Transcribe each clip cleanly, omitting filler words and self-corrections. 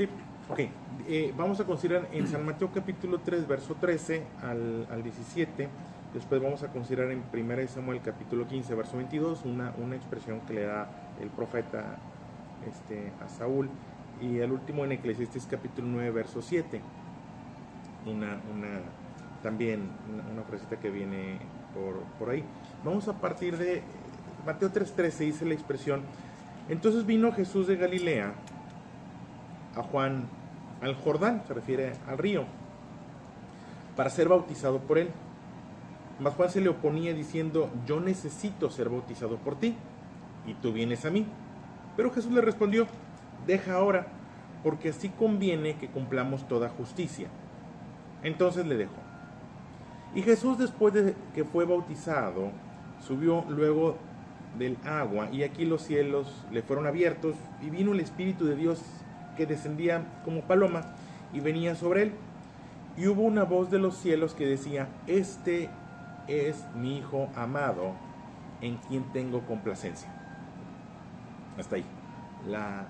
Sí, ok. Vamos a considerar en San Mateo capítulo 3, verso 13 al 17. Después vamos a considerar en 1 Samuel capítulo 15, verso 22, una expresión que le da el profeta a Saúl. Y el último en Eclesiastés capítulo 9, verso 7. También una frasita que viene por ahí. Vamos a partir de Mateo 3:13, dice la expresión: entonces vino Jesús de Galilea a Juan al Jordán, se refiere al río, para ser bautizado por él. Mas Juan se le oponía diciendo: yo necesito ser bautizado por ti, y tú vienes a mí. Pero Jesús le respondió: deja ahora, porque así conviene que cumplamos toda justicia. Entonces le dejó. Y Jesús, después de que fue bautizado, subió luego del agua, y aquí los cielos le fueron abiertos, y vino el Espíritu de Dios que descendía como paloma y venía sobre él. Y hubo una voz de los cielos que decía: este es mi Hijo amado, en quien tengo complacencia. Hasta ahí la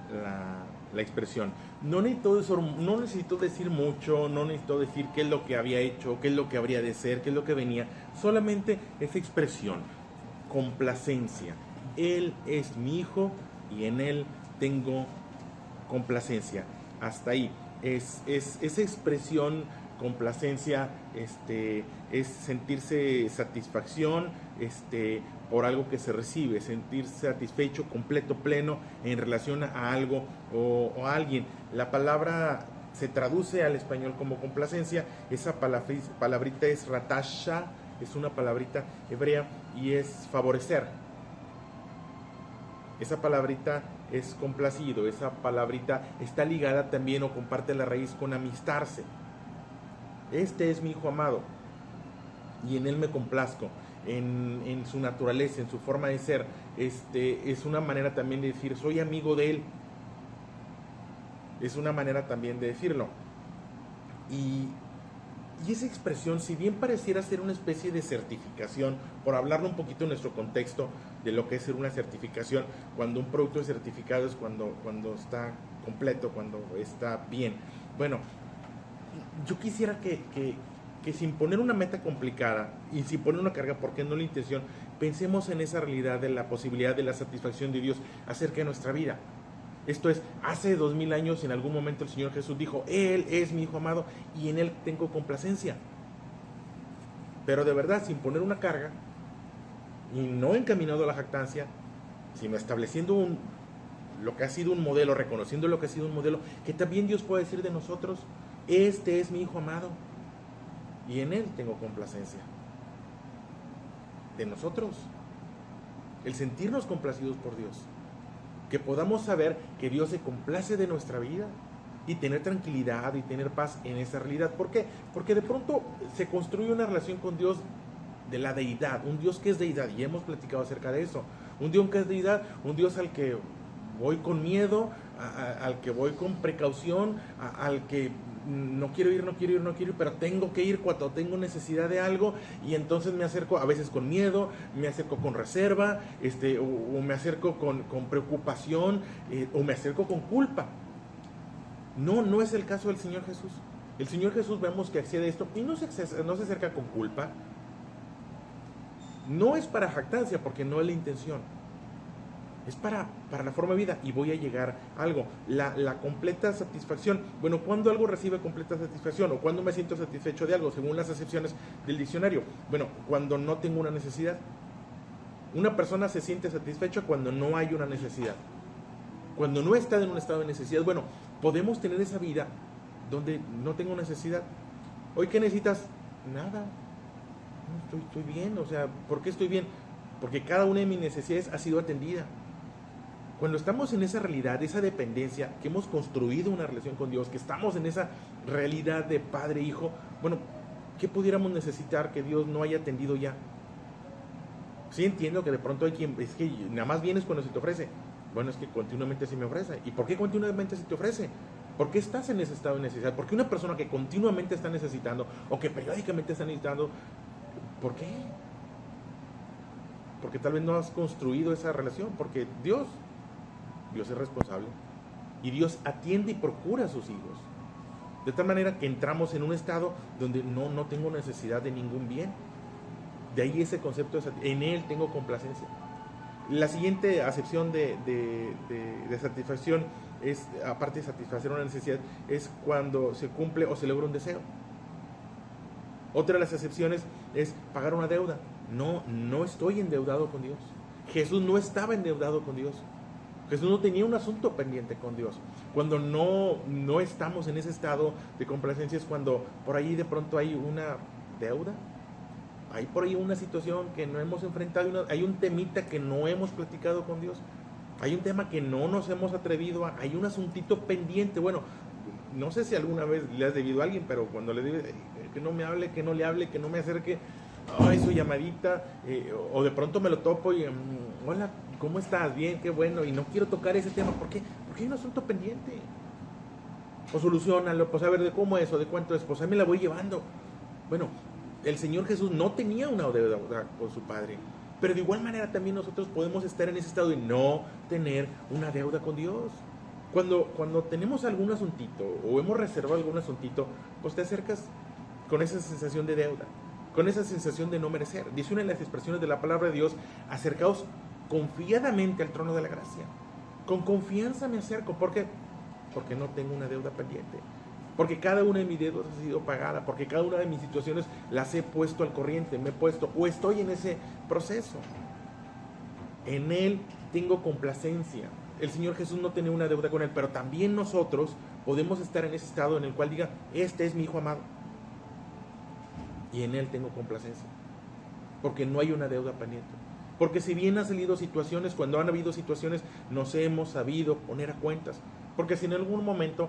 expresión. No necesito decir mucho, no necesito decir qué es lo que había hecho, qué es lo que habría de ser, qué es lo que venía. Solamente esa expresión: complacencia. Él es mi Hijo y en él tengo complacencia. Hasta ahí. Es esa expresión, complacencia, es sentirse satisfacción por algo que se recibe, sentirse satisfecho, completo, pleno en relación a algo o a alguien. La palabra se traduce al español como complacencia. Esa palabrita es ratasha, es una palabrita hebrea y es favorecer. Esa palabrita es complacido, esa palabrita está ligada también o comparte la raíz con amistarse. Este es mi Hijo amado y en él me complazco, en su naturaleza, en su forma de ser. Es una manera también de decir: soy amigo de él. Es una manera también de decirlo. Y esa expresión, si bien pareciera ser una especie de certificación, por hablarlo un poquito en nuestro contexto de lo que es ser una certificación, cuando un producto es certificado es cuando está completo, cuando está bien. Bueno, yo quisiera que sin poner una meta complicada y sin poner una carga, porque no la intención, pensemos en esa realidad de la posibilidad de la satisfacción de Dios acerca de nuestra vida. Esto es, hace 2000 años en algún momento el Señor Jesús dijo: Él es mi Hijo amado y en Él tengo complacencia. Pero de verdad, sin poner una carga y no encaminado a la jactancia, sino estableciendo lo que ha sido un modelo, reconociendo lo que ha sido un modelo, que también Dios puede decir de nosotros: este es mi Hijo amado y en Él tengo complacencia. De nosotros, el sentirnos complacidos por Dios, que podamos saber que Dios se complace de nuestra vida y tener tranquilidad y tener paz en esa realidad. ¿Por qué? Porque de pronto se construye una relación con Dios de la deidad, un Dios que es deidad, y hemos platicado acerca de eso. Un Dios que es deidad, un Dios al que voy con miedo, al que voy con precaución, al que no quiero ir, pero tengo que ir cuando tengo necesidad de algo, y entonces me acerco a veces con miedo, me acerco con reserva, o me acerco con preocupación, o me acerco con culpa. No es el caso del Señor Jesús. El Señor Jesús vemos que accede a esto y no se acerca con culpa. No es para jactancia, porque no es la intención. Es para la forma de vida, y voy a llegar a algo. La completa satisfacción. Bueno, ¿cuándo algo recibe completa satisfacción? ¿O cuándo me siento satisfecho de algo? Según las acepciones del diccionario. Bueno, cuando no tengo una necesidad. Una persona se siente satisfecha cuando no hay una necesidad. Cuando no está en un estado de necesidad. Bueno, podemos tener esa vida donde no tengo necesidad. ¿Hoy qué necesitas? Nada. No, estoy bien. O sea, ¿por qué estoy bien? Porque cada una de mis necesidades ha sido atendida. Cuando estamos en esa realidad, esa dependencia, que hemos construido una relación con Dios, que estamos en esa realidad de padre e hijo, bueno, ¿qué pudiéramos necesitar que Dios no haya atendido ya? Sí, entiendo que de pronto hay quien, es que nada más vienes cuando se te ofrece. Bueno, es que continuamente se me ofrece. ¿Y por qué continuamente se te ofrece? ¿Por qué estás en ese estado de necesidad? Porque una persona que continuamente está necesitando, o que periódicamente está necesitando, ¿por qué? Porque tal vez no has construido esa relación, porque Dios es responsable. Y Dios atiende y procura a sus hijos. De tal manera que entramos en un estado donde no tengo necesidad de ningún bien. De ahí ese concepto de en Él tengo complacencia. La siguiente acepción de satisfacción es, aparte de satisfacer una necesidad, es cuando se cumple o se logra un deseo. Otra de las acepciones es pagar una deuda. No estoy endeudado con Dios. Jesús no estaba endeudado con Dios. Jesús no tenía un asunto pendiente con Dios. Cuando no estamos en ese estado de complacencia es cuando por ahí de pronto hay una deuda, hay por ahí una situación que no hemos enfrentado, hay un temita que no hemos platicado con Dios, hay un tema que no nos hemos atrevido hay un asuntito pendiente. Bueno, no sé si alguna vez le has debido a alguien, pero cuando le debes, que no me hable, que no le hable, que no me acerque, su llamadita, o de pronto me lo topo y hola, ¿cómo estás? Bien, qué bueno, y no quiero tocar ese tema. ¿Por qué? Porque hay un asunto pendiente. O solucionalo, pues a ver de cómo es o de cuánto es, pues ahí me la voy llevando. Bueno, el Señor Jesús no tenía una deuda con su Padre, pero de igual manera también nosotros podemos estar en ese estado de no tener una deuda con Dios. Cuando tenemos algún asuntito o hemos reservado algún asuntito, pues te acercas con esa sensación de deuda, con esa sensación de no merecer. Dice una de las expresiones de la palabra de Dios: acercaos confiadamente al trono de la gracia. Con confianza me acerco. ¿Por qué? Porque no tengo una deuda pendiente. Porque cada una de mis deudas ha sido pagada. Porque cada una de mis situaciones las he puesto al corriente. Me he puesto o estoy en ese proceso. En Él tengo complacencia. El Señor Jesús no tenía una deuda con Él, pero también nosotros podemos estar en ese estado en el cual diga: este es mi Hijo amado y en Él tengo complacencia, porque no hay una deuda pendiente. Porque si bien han salido situaciones, cuando han habido situaciones, nos hemos sabido poner a cuentas. Porque si en algún momento,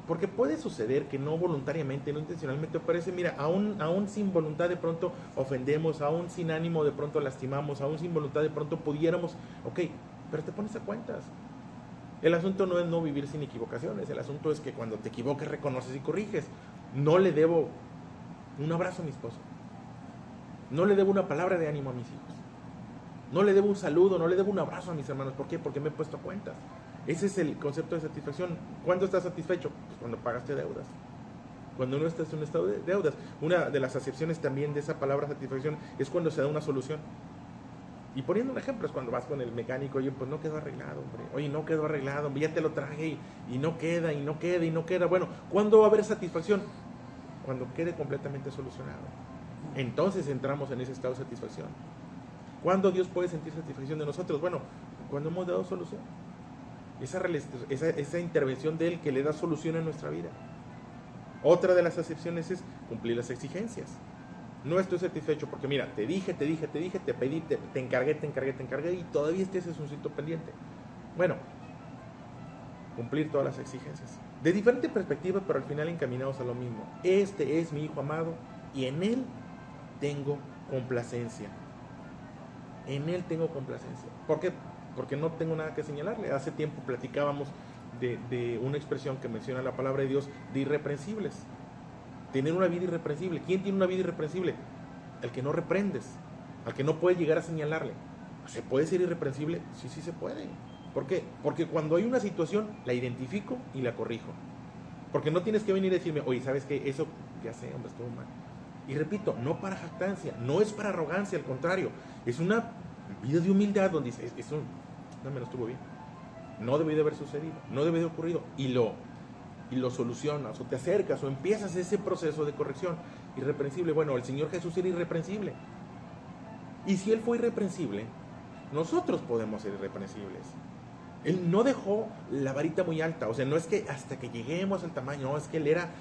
porque puede suceder que no voluntariamente, no intencionalmente, parece, mira, aún sin voluntad de pronto ofendemos, aún sin ánimo de pronto lastimamos, aún sin voluntad de pronto pudiéramos, ok, pero te pones a cuentas. El asunto no es no vivir sin equivocaciones, el asunto es que cuando te equivoques reconoces y corriges. No le debo un abrazo a mi esposo, no le debo una palabra de ánimo a mis hijos, no le debo un saludo, no le debo un abrazo a mis hermanos. ¿Por qué? Porque me he puesto a cuentas. Ese es el concepto de satisfacción. ¿Cuándo estás satisfecho? Pues cuando pagaste deudas, cuando no estás en un estado de deudas. Una de las acepciones también de esa palabra satisfacción es cuando se da una solución. Y poniendo un ejemplo, es cuando vas con el mecánico: oye, pues no quedó arreglado, hombre. Oye, no quedó arreglado, hombre, ya te lo traje y no queda, y no queda, y no queda. Bueno, ¿cuándo va a haber satisfacción? Cuando quede completamente solucionado. Entonces entramos en ese estado de satisfacción. ¿Cuándo Dios puede sentir satisfacción de nosotros? Bueno, cuando hemos dado solución. Esa intervención de Él que le da solución a nuestra vida. Otra de las acepciones es cumplir las exigencias. No estoy satisfecho porque mira, te dije, te pedí, te encargué y todavía este es un asunto pendiente. Bueno, cumplir todas las exigencias. De diferente perspectiva, pero al final encaminados a lo mismo. Este es mi Hijo amado y en Él tengo complacencia. En Él tengo complacencia. ¿Por qué? Porque no tengo nada que señalarle. Hace tiempo platicábamos de una expresión que menciona la palabra de Dios, de irreprensibles. Tener una vida irreprensible. ¿Quién tiene una vida irreprensible? El que no reprendes, al que no puedes llegar a señalarle. ¿Se puede ser irreprensible? Sí, sí se puede. ¿Por qué? Porque cuando hay una situación, la identifico y la corrijo. Porque no tienes que venir a decirme: oye, ¿sabes qué? Eso ya sé, hombre, estuvo mal. Y repito, no para jactancia, no es para arrogancia, al contrario. Es una vida de humildad donde dices: eso no me lo estuvo bien. No debió de haber sucedido, no debió de haber ocurrido. Y lo solucionas, o te acercas, o empiezas ese proceso de corrección. Irreprensible. Bueno, el Señor Jesús era irreprensible. Y si Él fue irreprensible, nosotros podemos ser irreprensibles. Él no dejó la varita muy alta. O sea, no es que hasta que lleguemos al tamaño, no, es que Él era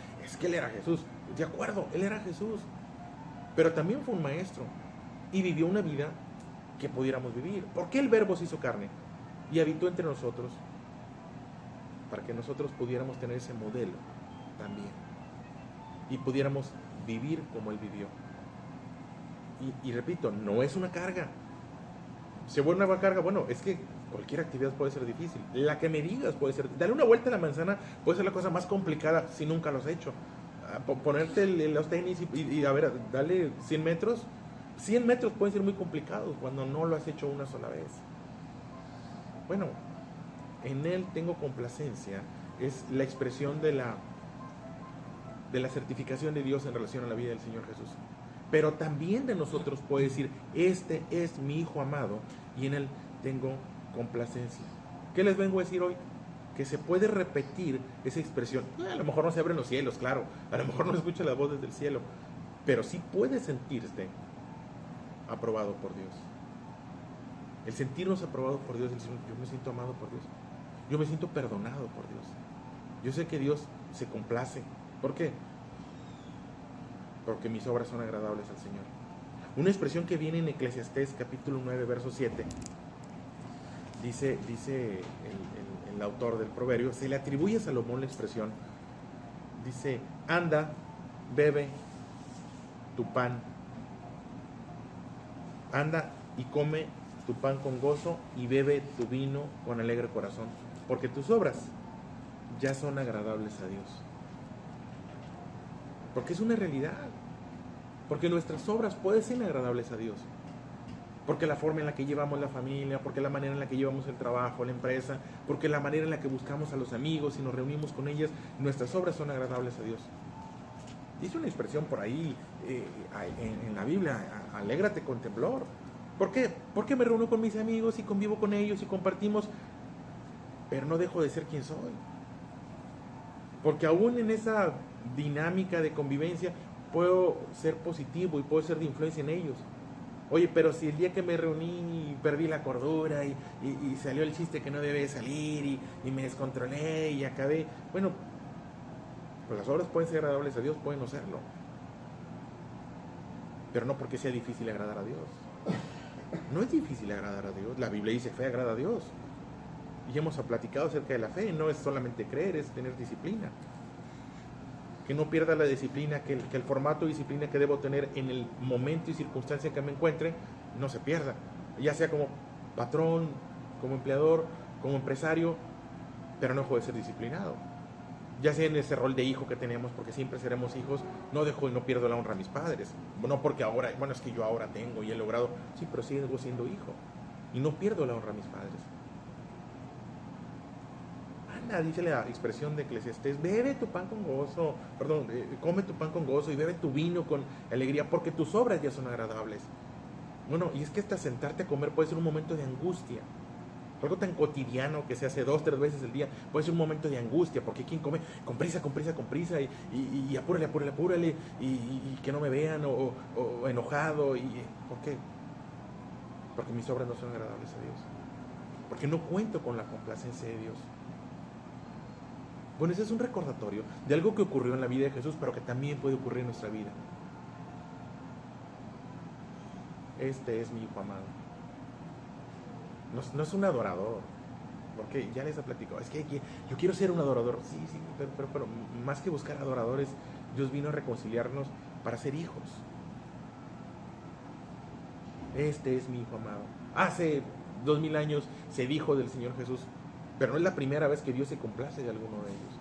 Jesús. De acuerdo, Él era Jesús. Pero también fue un maestro. Y vivió una vida que pudiéramos vivir. ¿Por qué el Verbo se hizo carne y habitó entre nosotros? Para que nosotros pudiéramos tener ese modelo también. Y pudiéramos vivir como Él vivió. Y repito, no es una carga. ¿Se vuelve una carga? Bueno, es que cualquier actividad puede ser difícil. La que me digas puede ser. Darle una vuelta a la manzana puede ser la cosa más complicada si nunca lo has hecho. Ponerte los tenis y a ver, dale 100 metros. 100 metros pueden ser muy complicados cuando no lo has hecho una sola vez. Bueno, en Él tengo complacencia es la expresión de la certificación de Dios en relación a la vida del Señor Jesús. Pero también de nosotros puede decir, este es mi Hijo amado y en él tengo complacencia. ¿Qué les vengo a decir hoy? Que se puede repetir esa expresión. A lo mejor no se abren los cielos, claro, a lo mejor no escucha las voces del cielo, pero sí puede sentirse aprobado por Dios. El sentirnos aprobado por Dios, yo me siento amado por Dios, yo me siento perdonado por Dios, yo sé que Dios se complace. ¿Por qué? Porque mis obras son agradables al Señor. Una expresión que viene en Eclesiastés capítulo 9 verso 7, dice el autor del proverbio, se le atribuye a Salomón la expresión, dice, anda, bebe tu pan, anda y come tu pan con gozo y bebe tu vino con alegre corazón, porque tus obras ya son agradables a Dios. Porque es una realidad, porque nuestras obras pueden ser agradables a Dios, porque la forma en la que llevamos la familia, porque la manera en la que llevamos el trabajo, la empresa, porque la manera en la que buscamos a los amigos y nos reunimos con ellas, nuestras obras son agradables a Dios. Dice una expresión por ahí en la Biblia, alégrate con temblor. ¿Por qué? Porque me reúno con mis amigos y convivo con ellos y compartimos, pero no dejo de ser quien soy. Porque aún en esa dinámica de convivencia puedo ser positivo y puedo ser de influencia en ellos. Oye, pero si el día que me reuní perdí la cordura y salió el chiste que no debe salir y me descontrolé y acabé, bueno, pues las obras pueden ser agradables a Dios, pueden no serlo, pero no porque sea difícil agradar a Dios. No es difícil agradar a Dios. La Biblia dice fe agrada a Dios, y hemos platicado acerca de la fe. No es solamente creer, es tener disciplina. Que no pierda la disciplina, que el formato de disciplina que debo tener en el momento y circunstancia que me encuentre no se pierda, ya sea como patrón, como empleador, como empresario, pero no dejo de ser disciplinado. Ya sea en ese rol de hijo que tenemos, porque siempre seremos hijos, no dejo y no pierdo la honra a mis padres. No porque ahora, bueno, es que yo ahora tengo y he logrado, sí, pero sigo siendo hijo y no pierdo la honra a mis padres. Anda, dice la expresión de Eclesiastés, bebe tu pan con gozo, come tu pan con gozo y bebe tu vino con alegría, porque tus obras ya son agradables. Bueno, y es que hasta sentarte a comer puede ser un momento de angustia. Algo tan cotidiano que se hace 2-3 veces al día puede ser un momento de angustia, porque quien come con prisa y apúrale y que no me vean o enojado. ¿Por qué? Porque mis obras no son agradables a Dios, porque no cuento con la complacencia de Dios. Bueno, ese es un recordatorio de algo que ocurrió en la vida de Jesús, pero que también puede ocurrir en nuestra vida. Este es mi Hijo amado. No es un adorador, porque ya les he platicado, es que yo quiero ser un adorador, sí, pero más que buscar adoradores, Dios vino a reconciliarnos para ser hijos. Este es mi Hijo amado. Hace 2000 años se dijo del Señor Jesús, pero no es la primera vez que Dios se complace de alguno de ellos,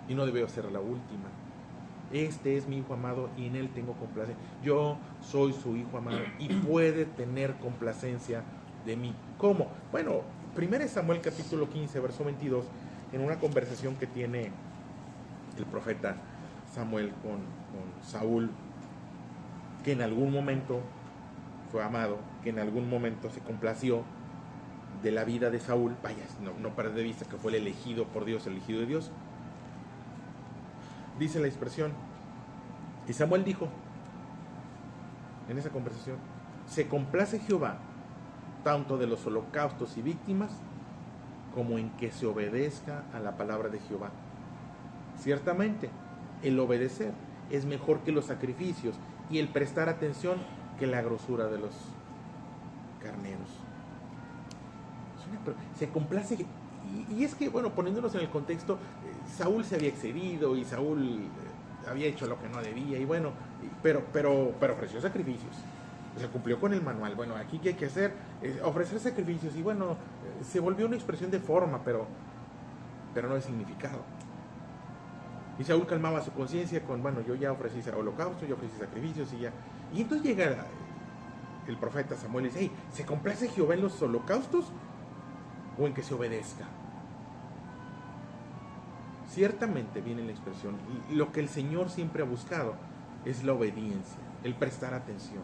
y no debe ser la última. Este es mi Hijo amado y en él tengo complacencia. Yo soy su Hijo amado y puede tener complacencia de mí. ¿Cómo? Bueno, 1 Samuel capítulo 15, verso 22, en una conversación que tiene el profeta Samuel con Saúl, que en algún momento fue amado, que en algún momento se complació de la vida de Saúl. Vaya, no perder de vista que fue el elegido por Dios, el elegido de Dios. Dice la expresión, y Samuel dijo en esa conversación, se complace Jehová tanto de los holocaustos y víctimas como en que se obedezca a la palabra de Jehová. Ciertamente, el obedecer es mejor que los sacrificios y el prestar atención que la grosura de los carneros. Se complace, y es que, bueno, poniéndonos en el contexto, Saúl se había excedido y Saúl había hecho lo que no debía, y bueno, pero ofreció sacrificios. Se cumplió con el manual. Bueno, aquí ¿qué hay que hacer? Ofrecer sacrificios. Y bueno, se volvió una expresión de forma, pero no de significado. Y Saúl calmaba su conciencia con, bueno, yo ya ofrecí holocausto, yo ofrecí sacrificios y ya. Y entonces llega el profeta Samuel y dice, hey, ¿se complace Jehová en los holocaustos o en que se obedezca? ciertamente viene la expresión, y lo que el Señor siempre ha buscado es la obediencia, el prestar atención.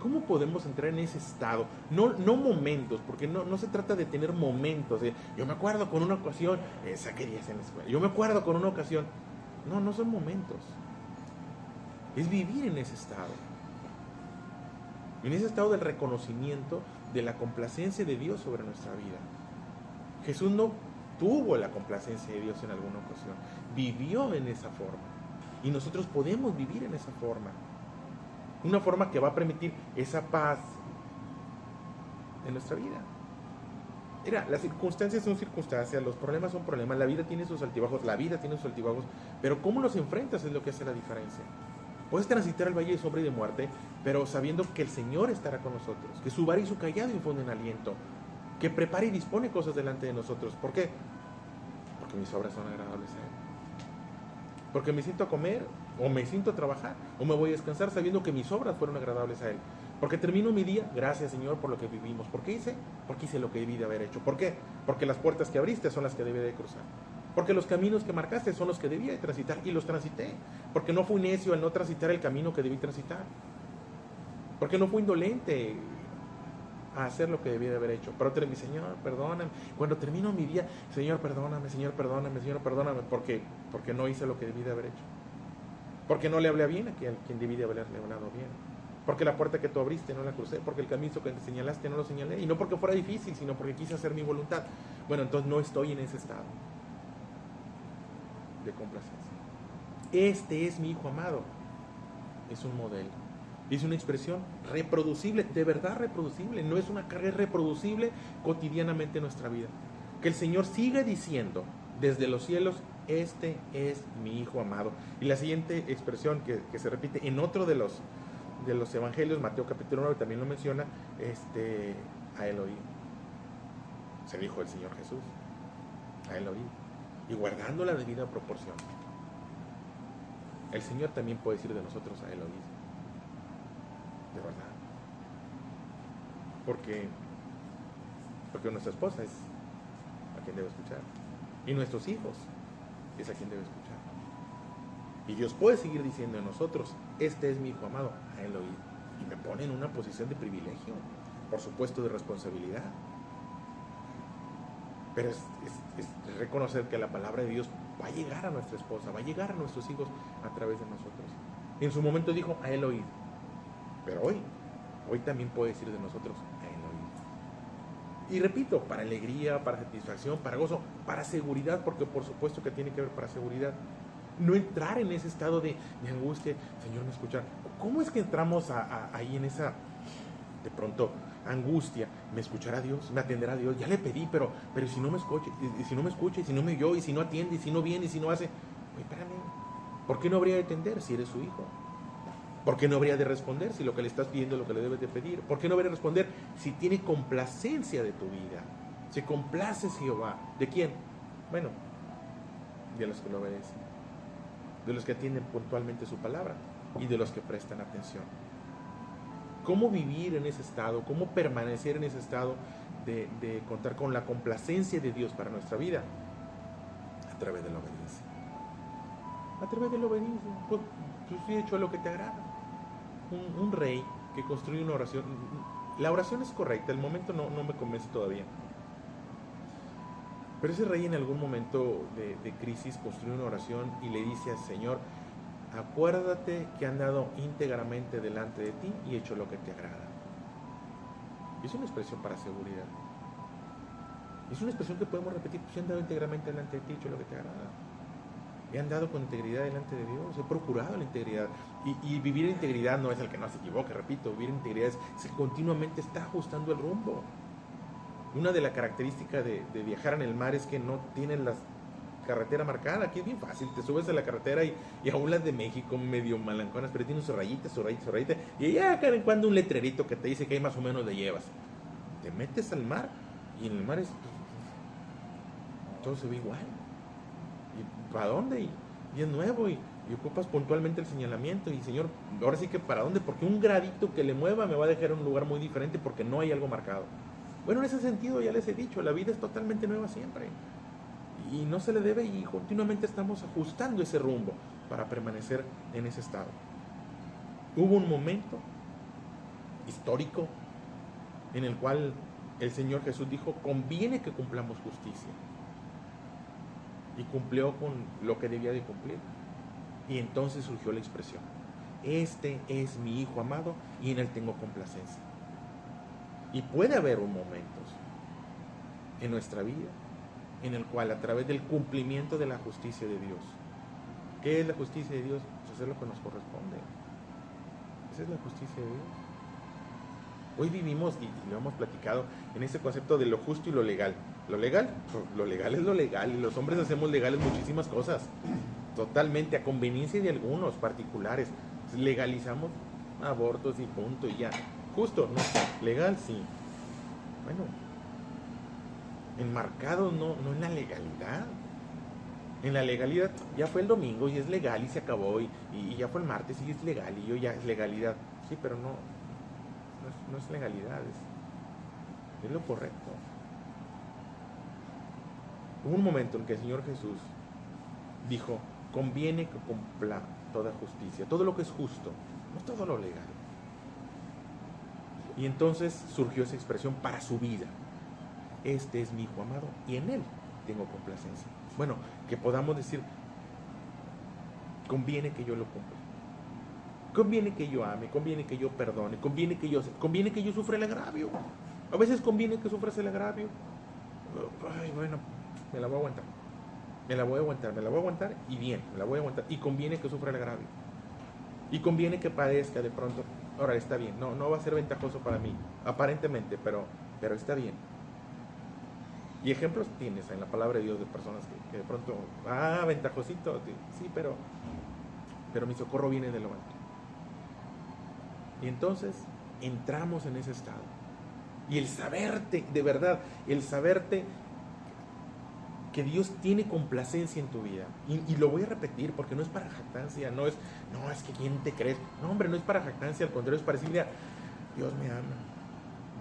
¿Cómo podemos entrar en ese estado? No momentos, porque no se trata de tener momentos. Yo me acuerdo con una ocasión, saqué 10 en la escuela. Yo me acuerdo con una ocasión. No son momentos. Es vivir en ese estado. En ese estado del reconocimiento de la complacencia de Dios sobre nuestra vida. Jesús no tuvo la complacencia de Dios en alguna ocasión. Vivió en esa forma. Y nosotros podemos vivir en esa forma. Una forma que va a permitir esa paz en nuestra vida. Mira, las circunstancias son circunstancias, los problemas son problemas, la vida tiene sus altibajos, pero cómo los enfrentas es lo que hace la diferencia. Puedes transitar el valle de sombra y de muerte, pero sabiendo que el Señor estará con nosotros, que su vara y su callado infunden aliento, que prepara y dispone cosas delante de nosotros. ¿Por qué? Porque mis obras son agradables a Él. Porque me siento a comer, o me siento a trabajar, o me voy a descansar sabiendo que mis obras fueron agradables a Él. Porque termino mi día, gracias Señor por lo que vivimos. ¿Por qué hice? Porque hice lo que debí de haber hecho. ¿Por qué? Porque las puertas que abriste son las que debí de cruzar. Porque los caminos que marcaste son los que debía de transitar y los transité. Porque no fui necio al no transitar el camino que debí transitar. Porque no fui indolente a hacer lo que debía de haber hecho. Pero mi Señor, perdóname. Cuando termino mi día, Señor, perdóname, Señor, perdóname, Señor, perdóname. Porque no hice lo que debí de haber hecho. Porque no le hablé bien a quien debí de haberle hablado bien. Porque la puerta que tú abriste no la crucé. Porque el camino que te señalaste no lo señalé. Y no porque fuera difícil, sino porque quise hacer mi voluntad. Bueno, entonces no estoy en ese estado de complacencia. Este es mi Hijo amado. Es un modelo. Es una expresión reproducible, de verdad reproducible. No es una carga, reproducible cotidianamente en nuestra vida. Que el Señor siga diciendo desde los cielos: este es mi Hijo amado. Y la siguiente expresión que se repite en otro de los evangelios, Mateo capítulo 9 también lo menciona, a él oí. Se dijo el Señor Jesús, a él oí. Y guardando la debida proporción. El Señor también puede decir de nosotros: a él oí. De verdad. Porque nuestra esposa es a quien debe escuchar. Y nuestros hijos es a quien debe escuchar. Y Dios puede seguir diciendo de nosotros: este es mi Hijo amado, a él oíd. Y me pone en una posición de privilegio, por supuesto de responsabilidad. Pero es reconocer que la palabra de Dios va a llegar a nuestra esposa, va a llegar a nuestros hijos a través de nosotros. En su momento dijo: a él oíd. Pero hoy también puede decir de nosotros: a él oíd. Y repito, para alegría, para satisfacción, para gozo, para seguridad, porque por supuesto que tiene que ver para seguridad. No entrar en ese estado de angustia. Señor, me escucha. ¿Cómo es que entramos ahí en esa, de pronto, angustia? ¿Me escuchará Dios? ¿Me atenderá Dios? Ya le pedí, pero si no me escucha, y si no me escucha, y si no me oyó, y si no atiende, y si no viene, y si no hace. Oye, espérame. ¿Por qué no habría de atender si eres su hijo? ¿Por qué no habría de responder si lo que le estás pidiendo es lo que le debes de pedir? ¿Por qué no habría de responder si tiene complacencia de tu vida? Se complace Jehová. ¿De quién? Bueno, de los que lo obedecen, de los que atienden puntualmente su palabra y de los que prestan atención. ¿Cómo vivir en ese estado? ¿Cómo permanecer en ese estado de contar con la complacencia de Dios para nuestra vida? A través de la obediencia. A través de la obediencia. Pues sí he hecho lo que te agrada. Un rey que construye una oración. La oración es correcta, el momento no me convence todavía. Pero ese rey en algún momento de crisis construye una oración y le dice al Señor: acuérdate que he andado íntegramente delante de ti y he hecho lo que te agrada. Es una expresión para seguridad. Es una expresión que podemos repetir: pues he andado íntegramente delante de ti y he hecho lo que te agrada. He andado con integridad delante de Dios, he procurado la integridad. Y vivir en integridad no es el que no se equivoque, repito, vivir en integridad es que continuamente está ajustando el rumbo. Una de las características de viajar en el mar es que no tienen la carretera marcada. Aquí es bien fácil, te subes a la carretera y aún las de México medio malanconas, pero tienen su rayita, y ya cada en cuando un letrerito que te dice que hay más o menos le llevas. Te metes al mar y en el mar todo se ve igual. ¿Y para dónde? Y es nuevo y ocupas puntualmente el señalamiento. Y Señor, ahora sí que ¿para dónde? Porque un gradito que le mueva me va a dejar en un lugar muy diferente porque no hay algo marcado. Bueno, en ese sentido ya les he dicho, la vida es totalmente nueva siempre. y no se le debe, y continuamente estamos ajustando ese rumbo para permanecer en ese estado. Hubo un momento histórico en el cual el Señor Jesús dijo: conviene que cumplamos justicia, y cumplió con lo que debía de cumplir. Y entonces surgió la expresión: este es mi Hijo amado y en él tengo complacencia. Y puede haber momentos en nuestra vida en el cual, a través del cumplimiento de la justicia de Dios, ¿qué es la justicia de Dios? Pues hacer lo que nos corresponde. Esa es la justicia de Dios. Hoy vivimos, y lo hemos platicado, en ese concepto de lo justo y lo legal. Lo legal, pues lo legal es lo legal, y los hombres hacemos legales muchísimas cosas, totalmente a conveniencia de algunos particulares. Legalizamos abortos y punto, y ya. Justo, no, legal sí. Bueno, enmarcado no en la legalidad. En la legalidad, ya fue el domingo y es legal y se acabó, y ya fue el martes y es legal y hoy ya es legalidad. Sí, pero no es legalidad, es lo correcto. Hubo un momento en que el Señor Jesús dijo: conviene que cumpla toda justicia, todo lo que es justo, no todo lo legal. Y entonces surgió esa expresión para su vida: este es mi Hijo amado y en él tengo complacencia. Bueno, que podamos decir: conviene que yo lo cumpla, conviene que yo ame, conviene que yo perdone, conviene que yo sufra el agravio. A veces conviene que sufras el agravio. Ay, bueno, me la voy a aguantar, me la voy a aguantar y bien, me la voy a aguantar. Y conviene que sufra el agravio, y conviene que padezca de pronto. Ahora está bien, no va a ser ventajoso para mí, aparentemente, pero está bien. Y ejemplos tienes en la palabra de Dios de personas que de pronto, ventajosito, sí, pero mi socorro viene de lo alto. Y entonces entramos en ese estado. Y el saberte, de verdad, el saberte que Dios tiene complacencia en tu vida. Y lo voy a repetir porque no es para jactancia, no es que quién te crees. No, hombre, no es para jactancia, al contrario, es para decirle: Dios me ama.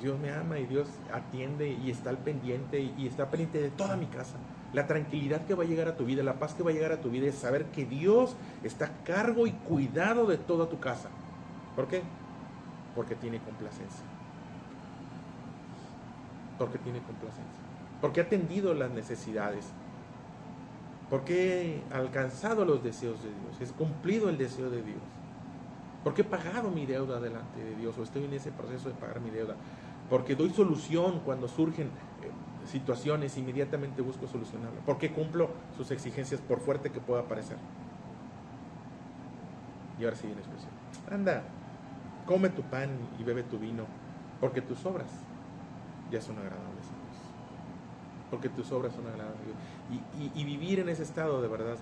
Dios me ama y Dios atiende y está al pendiente y está pendiente de toda mi casa. La tranquilidad que va a llegar a tu vida, la paz que va a llegar a tu vida, es saber que Dios está a cargo y cuidado de toda tu casa. ¿Por qué? Porque tiene complacencia. Porque tiene complacencia. Porque ha atendido las necesidades. Porque he alcanzado los deseos de Dios. He cumplido el deseo de Dios. Porque he pagado mi deuda delante de Dios, o estoy en ese proceso de pagar mi deuda. Porque doy solución cuando surgen situaciones, inmediatamente busco solucionarlas. Porque cumplo sus exigencias, por fuerte que pueda parecer. Y ahora sí viene la expresión: anda, come tu pan y bebe tu vino, porque tus obras ya son agradables a Dios. Porque tus obras son agradables a Dios. Y vivir en ese estado, de verdad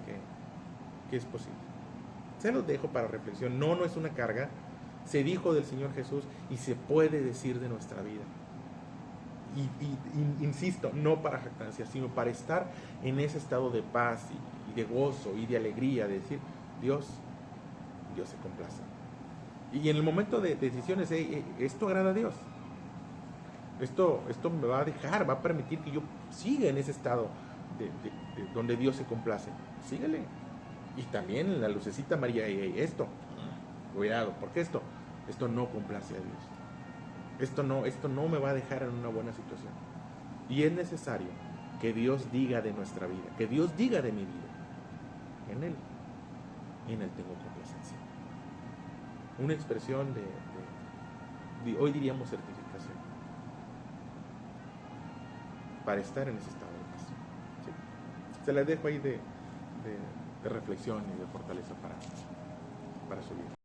que es posible. Se los dejo para reflexión. No es una carga. Se dijo del Señor Jesús y se puede decir de nuestra vida. Y insisto, no para jactancia, sino para estar en ese estado de paz y de gozo y de alegría, de decir: Dios se complace. Y en el momento de decisiones, esto agrada a Dios. Esto me va a permitir que yo siga en ese estado de donde Dios se complace. Síguele. Y también en la lucecita María, esto, cuidado, porque esto no complace a Dios. Esto no me va a dejar en una buena situación. Y es necesario que Dios diga de nuestra vida, que Dios diga de mi vida: en Él tengo complacencia. Una expresión de hoy diríamos certificación, para estar en ese estado de paz. ¿Sí? Se las dejo ahí de reflexión y de fortaleza para su vida.